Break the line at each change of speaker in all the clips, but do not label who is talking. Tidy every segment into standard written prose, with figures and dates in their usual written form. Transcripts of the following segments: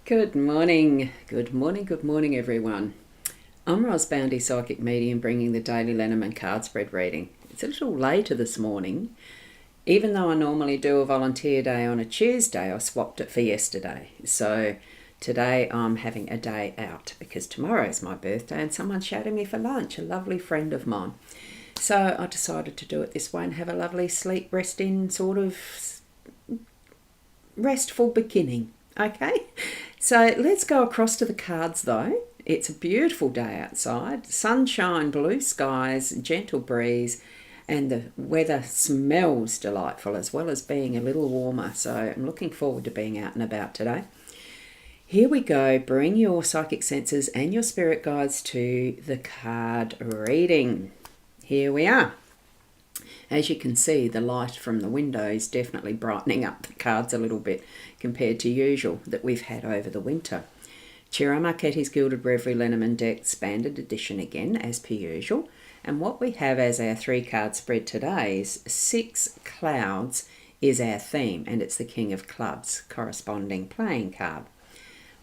Good morning, everyone. I'm rosboundy psychic medium bringing the daily Lenormand card spread reading. It's a little later this morning. Even though I normally do a volunteer day on a Tuesday, I swapped it for yesterday. So today I'm having a day out because tomorrow's my birthday and someone's shouting me for lunch, a lovely friend of mine. So I decided to do it this way and have a lovely sleep, rest in sort of restful beginning. Okay, so let's go across to the cards though. It's a beautiful day outside, sunshine, blue skies, gentle breeze, and the weather smells delightful as well as being a little warmer. So I'm looking forward to being out and about today. Here we go. Bring your psychic senses and your spirit guides to the card reading. Here we are. As you can see, the light from the window is definitely brightening up the cards a little bit compared to usual that we've had over the winter. Ciro Marchetti's Gilded Reverie Lenormand deck, expanded edition again, as per usual. And what we have as our 3-card spread today is 6 clouds is our theme, and it's the King of Clubs, corresponding playing card.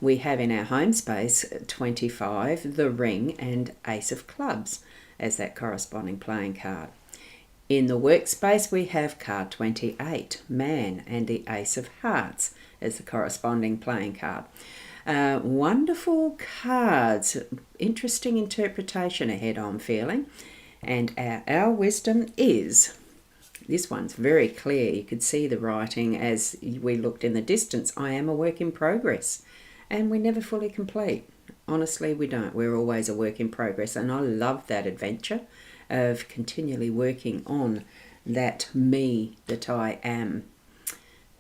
We have in our home space 25, the Ring, and Ace of Clubs as that corresponding playing card. In the workspace, we have card 28, Man, and the Ace of Hearts as the corresponding playing card. Wonderful cards, interesting interpretation ahead, I'm feeling. And our wisdom is, this one's very clear. You could see the writing as we looked in the distance. I am a work in progress, and we never fully complete. Honestly, we don't. We're always a work in progress, and I love that adventure of continually working on that me that I am,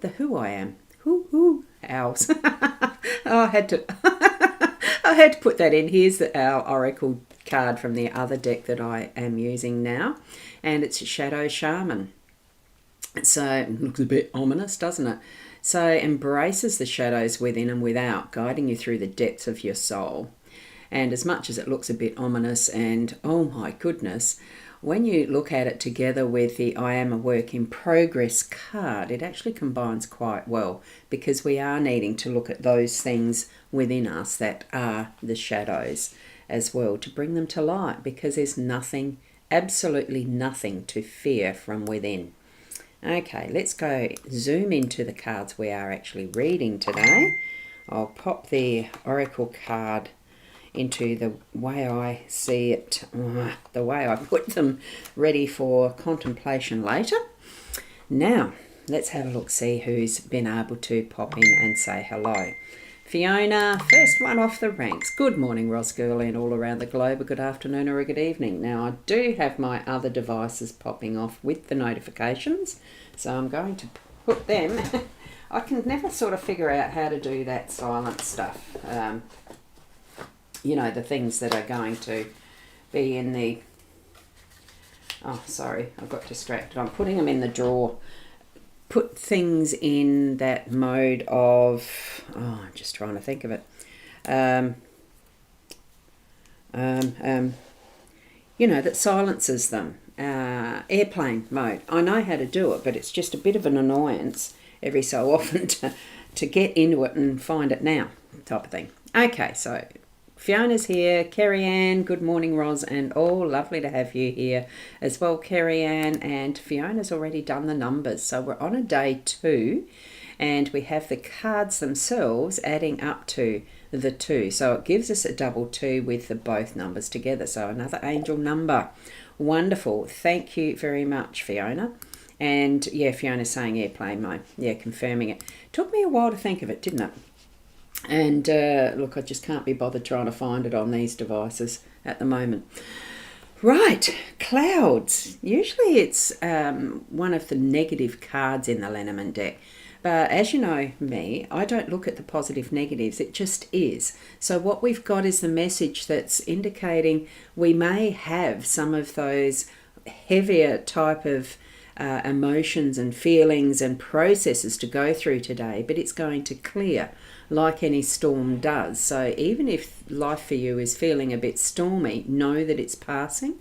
the who I am. Who owls. I had to put that in. Here's our oracle card from the other deck that I am using now, and it's Shadow Shaman. So it looks a bit ominous, doesn't it? So embraces the shadows within and without, guiding you through the depths of your soul. And as much as it looks a bit ominous and, oh my goodness, when you look at it together with the I am a work in progress card, it actually combines quite well because we are needing to look at those things within us that are the shadows as well to bring them to light, because there's nothing, absolutely nothing to fear from within. Okay, let's go zoom into the cards we are actually reading today. I'll pop the oracle card into the way I see it, the way I put them ready for contemplation later. Now, let's have a look, see who's been able to pop in and say hello. Fiona, first one off the ranks. Good morning, Ros Girl, and all around the globe, a good afternoon or a good evening. Now, I do have my other devices popping off with the notifications, so I'm going to put them. I can never sort of figure out how to do that silent stuff. You know, the things that are going to be in the... Oh, sorry, I got distracted. I'm putting them in the drawer. Put things in that mode of... Oh, I'm just trying to think of it. You know, that silences them. Airplane mode. I know how to do it, but it's just a bit of an annoyance every so often to get into it and find it now, type of thing. Okay, so... Fiona's here, Kerry Ann, good morning Ros and all, lovely to have you here as well, Kerry Ann, and Fiona's already done the numbers, so we're on a day 2 and we have the cards themselves adding up to the 2, so it gives us a double 2 with the both numbers together, so another angel number. Wonderful, thank you very much, Fiona. And yeah, Fiona's saying airplane mode, yeah, confirming it. Took me a while to think of it, didn't it? And look, I just can't be bothered trying to find it on these devices at the moment. Right, clouds. Usually it's one of the negative cards in the Lenormand deck. But as you know me, I don't look at the positive negatives. It just is. So what we've got is the message that's indicating we may have some of those heavier type of emotions and feelings and processes to go through today, but it's going to clear like any storm does. So even if life for you is feeling a bit stormy, know that it's passing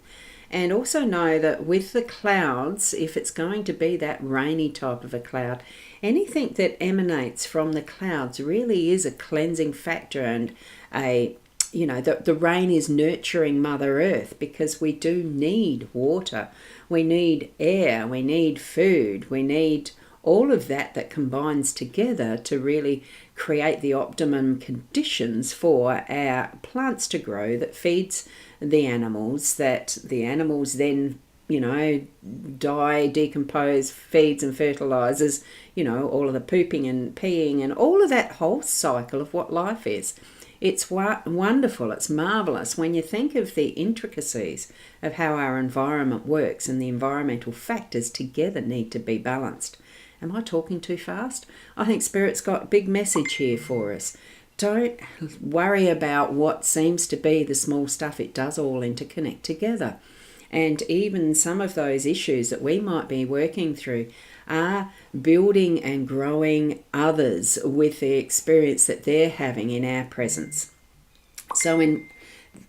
And also know that with the clouds, if it's going to be that rainy type of a cloud, anything that emanates from the clouds really is a cleansing factor, and the rain is nurturing Mother Earth, because we do need water, we need air, we need food, we need all of that combines together to really create the optimum conditions for our plants to grow, that feeds the animals, that the animals then die, decompose, feeds and fertilizes, all of the pooping and peeing and all of that whole cycle of what life is. It's wonderful, it's marvellous when you think of the intricacies of how our environment works, and the environmental factors together need to be balanced. Am I talking too fast? I think Spirit's got a big message here for us. Don't worry about what seems to be the small stuff. It does all interconnect together. And even some of those issues that we might be working through are building and growing others with the experience that they're having in our presence. So in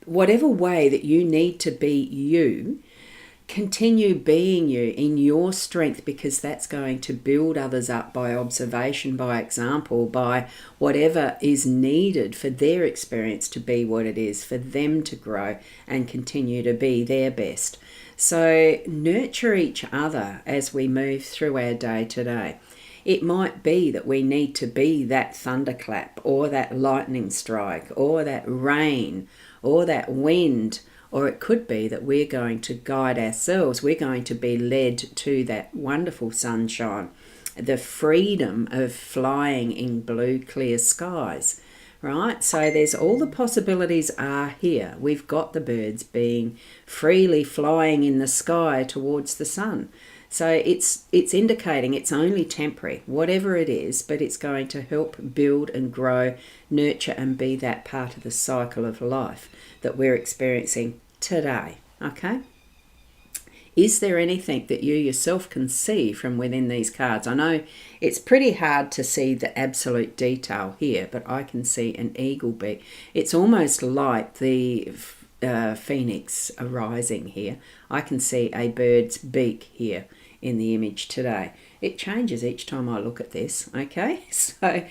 whatever way that you need to be you, continue being you in your strength, because that's going to build others up by observation, by example, by whatever is needed for their experience to be what it is, for them to grow and continue to be their best. So nurture each other as we move through our day today. It might be that we need to be that thunderclap, or that lightning strike, or that rain, or that wind. Or it could be that we're going to guide ourselves. We're going to be led to that wonderful sunshine, the freedom of flying in blue, clear skies, right? So there's all the possibilities are here. We've got the birds being freely flying in the sky towards the sun. So it's indicating it's only temporary, whatever it is, but it's going to help build and grow, nurture and be that part of the cycle of life that we're experiencing today, okay? Is there anything that you yourself can see from within these cards? I know it's pretty hard to see the absolute detail here, but I can see an eagle beak. It's almost like the phoenix arising here. I can see a bird's beak here in the image today. It changes each time I look at this, okay? So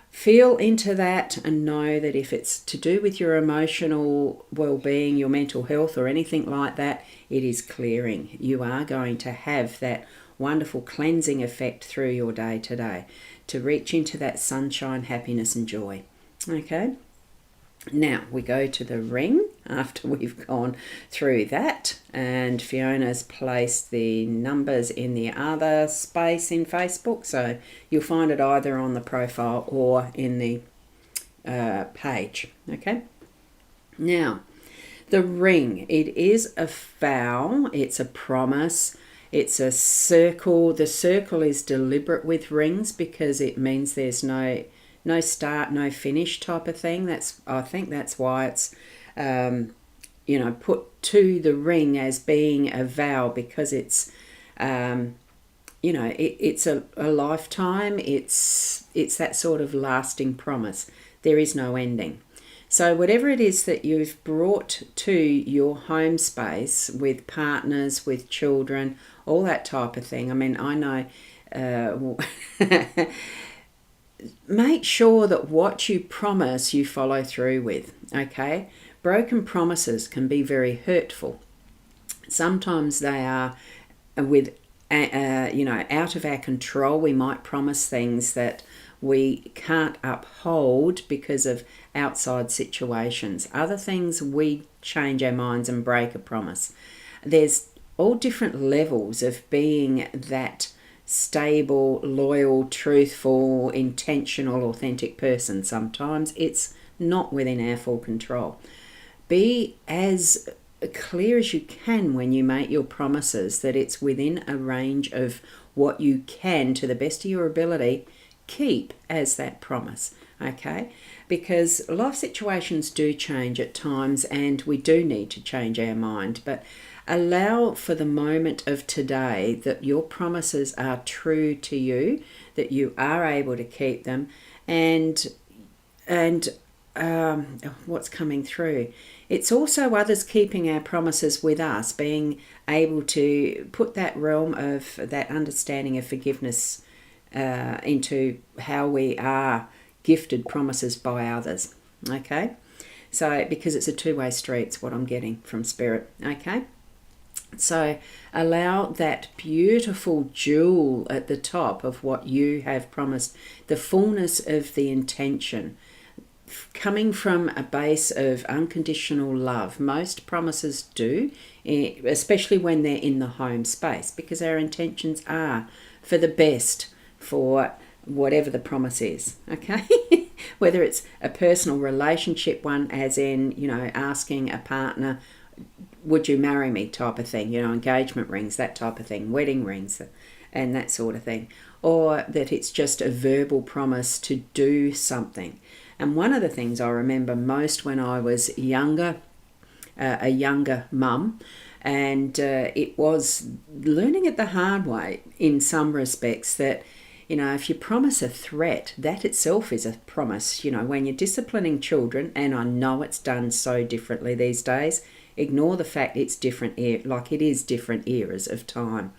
feel into that and know that if it's to do with your emotional well-being, your mental health or anything like that, it is clearing. You are going to have that wonderful cleansing effect through your day today to reach into that sunshine, happiness and joy. Okay? Now we go to the ring after we've gone through that, and Fiona's placed the numbers in the other space in Facebook, so you'll find it either on the profile or in the page. Okay, now the ring, it is a vow, it's a promise, it's a circle. The circle is deliberate with rings because it means there's no start, no finish type of thing. I think that's why it's put to the ring as being a vow, because it's it's a lifetime. It's that sort of lasting promise. There is no ending. So whatever it is that you've brought to your home space with partners, with children, all that type of thing. I mean, I know make sure that what you promise you follow through with, okay? Broken promises can be very hurtful. Sometimes they are out of our control. We might promise things that we can't uphold because of outside situations. Other things, we change our minds and break a promise. There's all different levels of being that stable, loyal, truthful, intentional, authentic person. Sometimes it's not within our full control. Be as clear as you can when you make your promises that it's within a range of what you can, to the best of your ability, keep as that promise, okay? Because life situations do change at times and we do need to change our mind, but allow for the moment of today that your promises are true to you, that you are able to keep them, and what's coming through It's also others keeping our promises with us, being able to put that realm of that understanding of forgiveness into how we are gifted promises by others. Okay? So, because it's a two-way street, it's what I'm getting from Spirit. Okay? So, allow that beautiful jewel at the top of what you have promised, the fullness of the intention, coming from a base of unconditional love. Most promises do, especially when they're in the home space, because our intentions are for the best for whatever the promise is, okay? Whether it's a personal relationship one, as in, asking a partner, would you marry me type of thing, engagement rings, that type of thing, wedding rings, and that sort of thing. Or that it's just a verbal promise to do something. And one of the things I remember most when I was younger, a younger mum, and it was learning it the hard way in some respects that, if you promise a threat, that itself is a promise. When you're disciplining children, and I know it's done so differently these days, ignore the fact it's different, like it is different eras of time.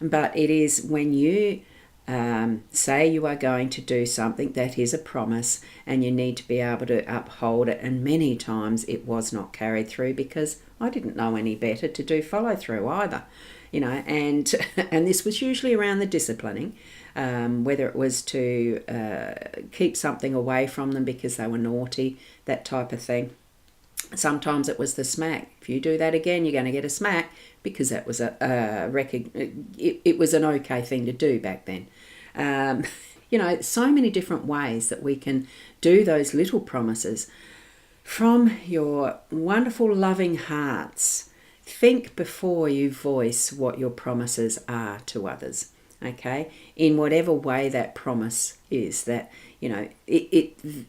But it is when you say you are going to do something, that is a promise, and you need to be able to uphold it. And many times it was not carried through because I didn't know any better to do follow through either, and this was usually around the disciplining, whether it was to keep something away from them because they were naughty, that type of thing. Sometimes it was the smack. If you do that again, you're going to get a smack, because that was it was an okay thing to do back then. So many different ways that we can do those little promises from your wonderful loving hearts. Think before you voice what your promises are to others, okay? In whatever way that promise is. That,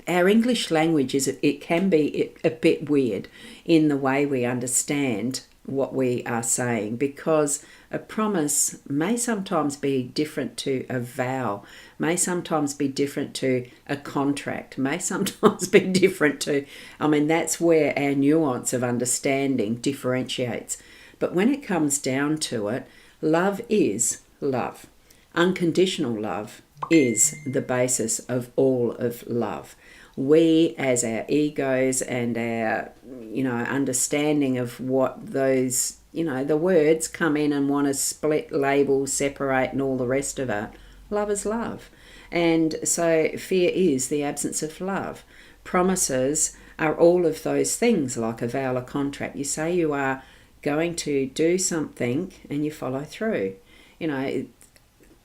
our English language it can be a bit weird in the way we understand what we are saying, because a promise may sometimes be different to a vow, may sometimes be different to a contract, may sometimes be different to, that's where our nuance of understanding differentiates. But when it comes down to it, love is love. Unconditional love is the basis of all of love. We, as our egos and our, understanding of what those, the words come in and want to split, label, separate, and all the rest of it. Love is love. And so fear is the absence of love. Promises are all of those things, like a vow or contract. You say you are going to do something and you follow through.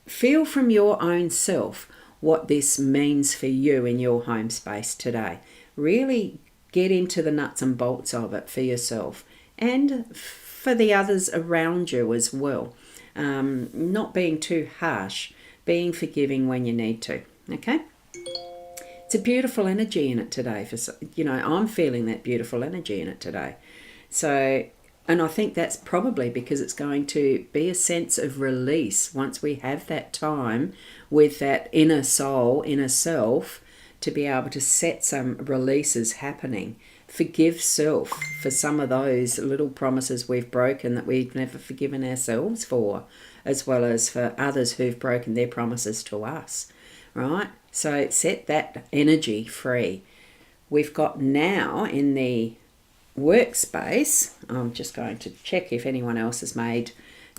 Feel from your own self what this means for you in your home space today. Really get into the nuts and bolts of it for yourself and for the others around you as well. Not being too harsh, being forgiving when you need to. Okay? It's a beautiful energy in it today. I'm feeling that beautiful energy in it today. So, and I think that's probably because it's going to be a sense of release once we have that time with that inner soul, inner self, to be able to set some releases happening. Forgive self for some of those little promises we've broken that we've never forgiven ourselves for, as well as for others who've broken their promises to us, right? So set that energy free. We've got now in the workspace, I'm just going to check if anyone else has made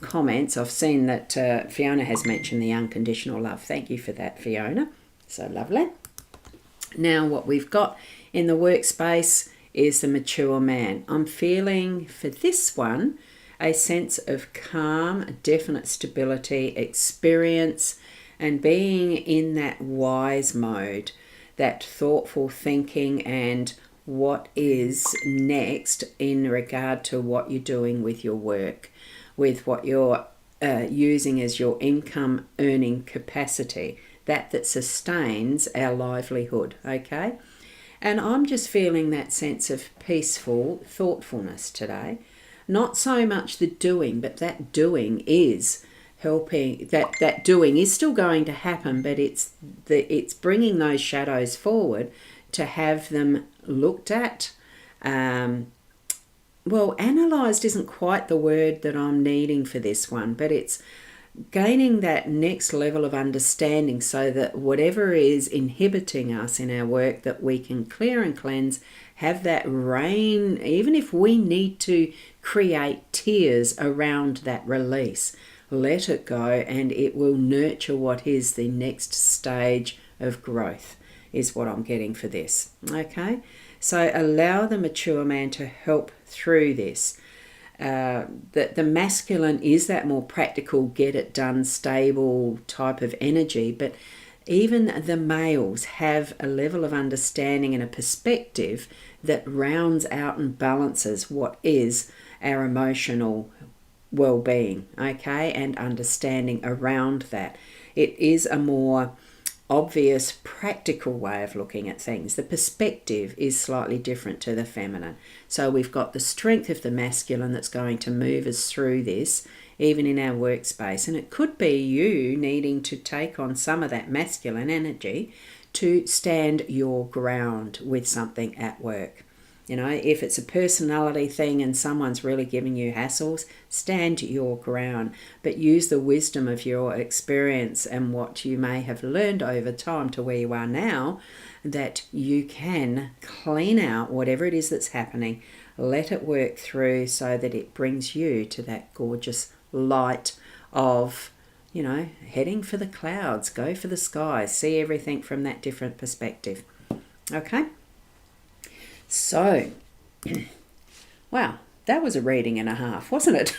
comments. I've seen that Fiona has mentioned the unconditional love. Thank you for that, Fiona. So lovely. Now what we've got in the workspace is the mature man. I'm feeling for this one a sense of calm, definite stability, experience, and being in that wise mode, that thoughtful thinking and what is next in regard to what you're doing with your work, with what you're using as your income earning capacity, that sustains our livelihood, okay? And I'm just feeling that sense of peaceful thoughtfulness today. Not so much the doing, but that doing is helping, that doing is still going to happen, but it's bringing those shadows forward to have them looked at, well, analysed isn't quite the word that I'm needing for this one, but it's gaining that next level of understanding so that whatever is inhibiting us in our work, that we can clear and cleanse, have that rain, even if we need to create tears around that release. Let it go, and it will nurture what is the next stage of growth, is what I'm getting for this. Okay? So allow the mature man to help through this. The masculine is that more practical, get it done, stable type of energy, but even the males have a level of understanding and a perspective that rounds out and balances what is our emotional well-being, okay, and understanding around that. It is a more obvious, practical way of looking at things. The perspective is slightly different to the feminine. So we've got the strength of the masculine that's going to move us through this, even in our workspace. And it could be you needing to take on some of that masculine energy to stand your ground with something at work. You know, if it's a personality thing and someone's really giving you hassles, stand your ground, but use the wisdom of your experience and what you may have learned over time to where you are now, that you can clean out whatever it is that's happening, let it work through so that it brings you to that gorgeous light of, you know, heading for the clouds, go for the skies, see everything from that different perspective. Okay? So, wow, that was a reading and a half, wasn't it?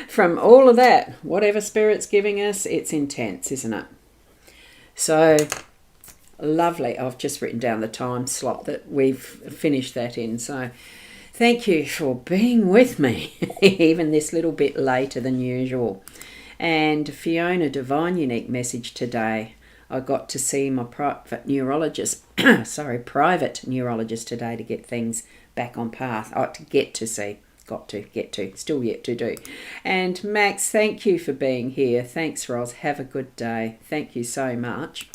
From all of that, whatever Spirit's giving us, it's intense, isn't it? So, lovely. I've just written down the time slot that we've finished that in. So, thank you for being with me, even this little bit later than usual. And Fiona, divine unique message today. I got to see my private neurologist, private neurologist today to get things back on path. Still yet to do. And Max, thank you for being here. Thanks, Ros. Have a good day. Thank you so much.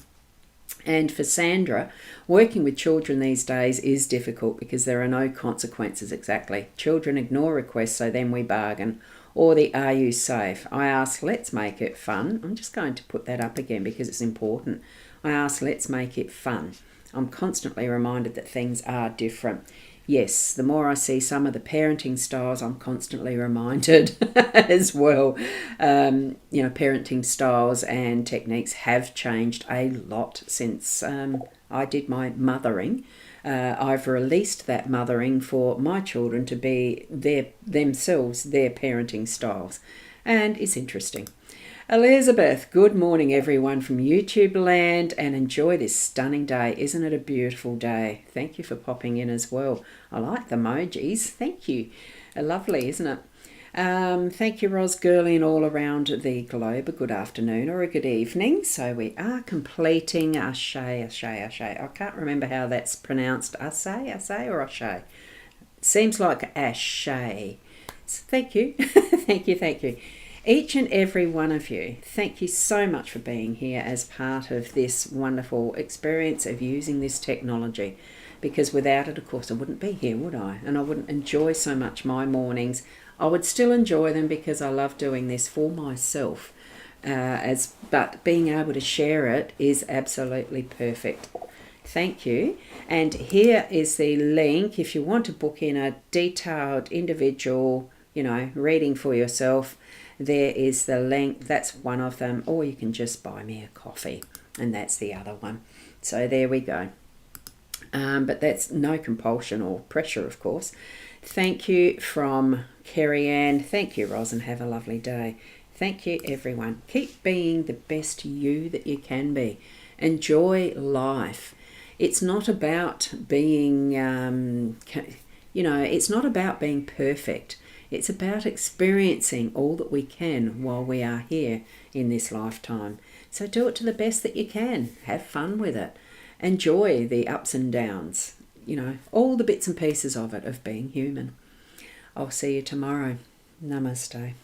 And for Sandra, working with children these days is difficult because there are no consequences exactly. Children ignore requests, so then we bargain. Or the are you safe? I ask, let's make it fun. I'm just going to put that up again because it's important. I ask, let's make it fun. I'm constantly reminded that things are different. Yes, the more I see some of the parenting styles, I'm constantly reminded as well. Parenting styles and techniques have changed a lot since I did my mothering. I've released that mothering for my children to be their parenting styles. And it's interesting. Elizabeth, good morning everyone from YouTube land, and enjoy this stunning day. Isn't it a beautiful day? Thank you for popping in as well. I like the emojis. Thank you. Lovely, isn't it? Thank you, Ros Girly, and all around the globe. A good afternoon or a good evening. So we are completing Ashe. I can't remember how that's pronounced. Ashe or Ashe? Seems like Ashe. Thank you. Thank you. Each and every one of you, thank you so much for being here as part of this wonderful experience of using this technology. Because without it, of course, I wouldn't be here, would I? And I wouldn't enjoy so much my mornings. I would still enjoy them because I love doing this for myself. But being able to share it is absolutely perfect. Thank you. And here is the link if you want to book in a detailed individual, reading for yourself. There is the link. That's one of them. Or you can just buy me a coffee. And that's the other one. So there we go. But that's no compulsion or pressure, of course. Thank you from Kerry Ann. Thank you, Ros, and have a lovely day. Thank you, everyone. Keep being the best you that you can be. Enjoy life. It's not about being, it's not about being perfect. It's about experiencing all that we can while we are here in this lifetime. So do it to the best that you can. Have fun with it. Enjoy the ups and downs, all the bits and pieces of it, of being human. I'll see you tomorrow. Namaste.